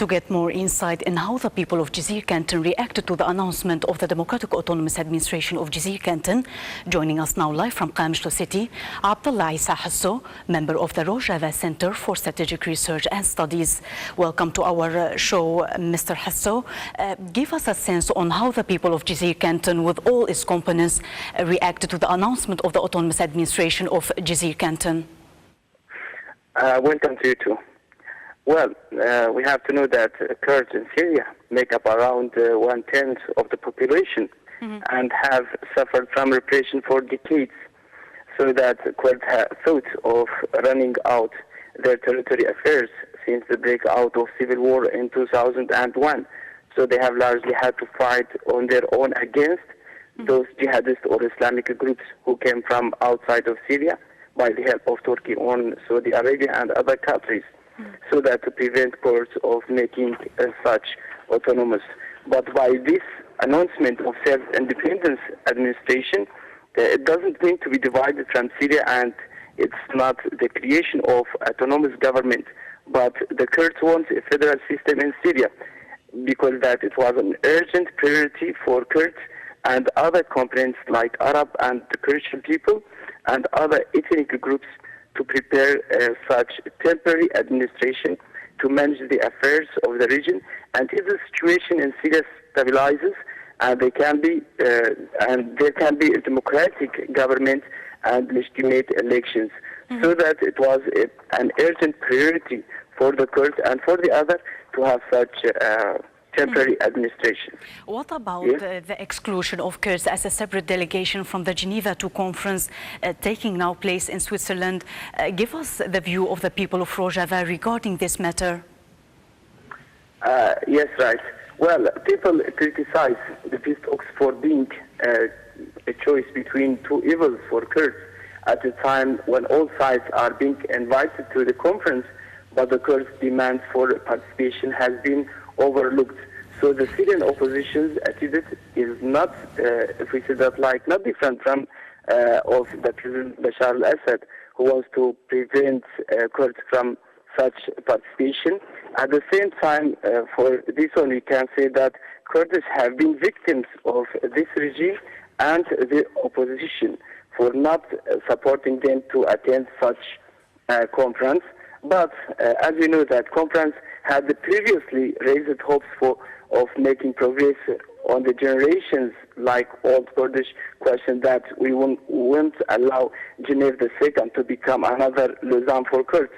To get more insight in how the people of Jizir Canton reacted to the announcement of the Democratic Autonomous Administration of Jizir Canton, joining us now live from Qamishlo City, Abdullah Isa Hasso, member of the Rojava Center for Strategic Research and Studies. Welcome to our show, Mr. Hasso. Give us a sense on how the people of Jizir Canton, with all its components, reacted to the announcement of the Autonomous Administration of Jizir Canton. Welcome to you too. Well, we have to know that Kurds in Syria make up around 1/10 of the population and have suffered from repression for decades. So that Kurds have thought of running out their territory affairs since the breakout of civil war in 2001. So they have largely had to fight on their own against those jihadist or Islamic groups who came from outside of Syria by the help of Turkey on Saudi Arabia and other countries. So that to prevent Kurds of making such autonomous. But by this announcement of self-independence administration, it doesn't mean to be divided from Syria, and it's not the creation of autonomous government. But the Kurds want a federal system in Syria because that it was an urgent priority for Kurds and other components like Arab and the Christian people and other ethnic groups to prepare such temporary administration to manage the affairs of the region until the situation in Syria stabilizes and there can be a democratic government and legitimate elections. So that it was an urgent priority for the Kurds and for the other to have such temporary administration. What about the exclusion of Kurds as a separate delegation from the Geneva II conference taking now place in Switzerland? Give us the view of the people of Rojava regarding this matter. Yes, right. Well, people criticize the peace talks for being a choice between two evils for Kurds at a time when all sides are being invited to the conference, but the Kurds' demand for participation has been overlooked. So the Syrian opposition's attitude is not, if we say that, like, not different from of the President Bashar al-Assad, who wants to prevent Kurds from such participation. At the same time, for this one, we can say that Kurds have been victims of this regime and the opposition for not supporting them to attend such conference. But as we know, that conference had previously raised hopes of making progress on the generations, like old Kurdish question that we won't allow Geneva II to become another Lausanne for Kurds.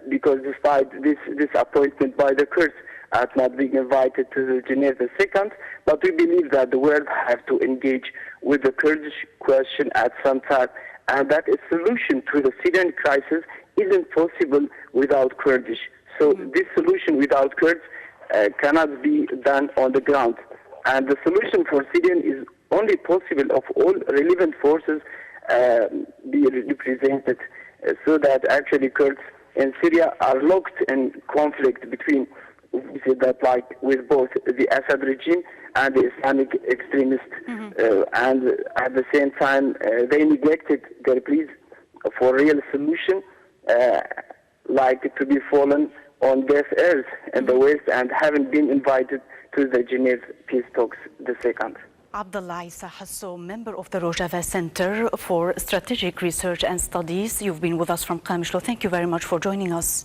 Because despite this disappointment by the Kurds at not being invited to the Geneva II, but we believe that the world have to engage with the Kurdish question at some time, and that a solution to the Syrian crisis isn't possible without Kurdish. So this solution without Kurds cannot be done on the ground. And the solution for Syrian is only possible if all relevant forces be represented, so that actually Kurds in Syria are locked in conflict between, we say that, like, with both the Assad regime and the Islamic extremists. And at the same time, they neglected their pleas for real solution, like to be fallen on deaf ears in the West and haven't been invited to the Geneva peace talks the second. Abdullah Isa Hasso, member of the Rojava Center for Strategic Research and Studies. You've been with us from Qamishlo. Thank you very much for joining us.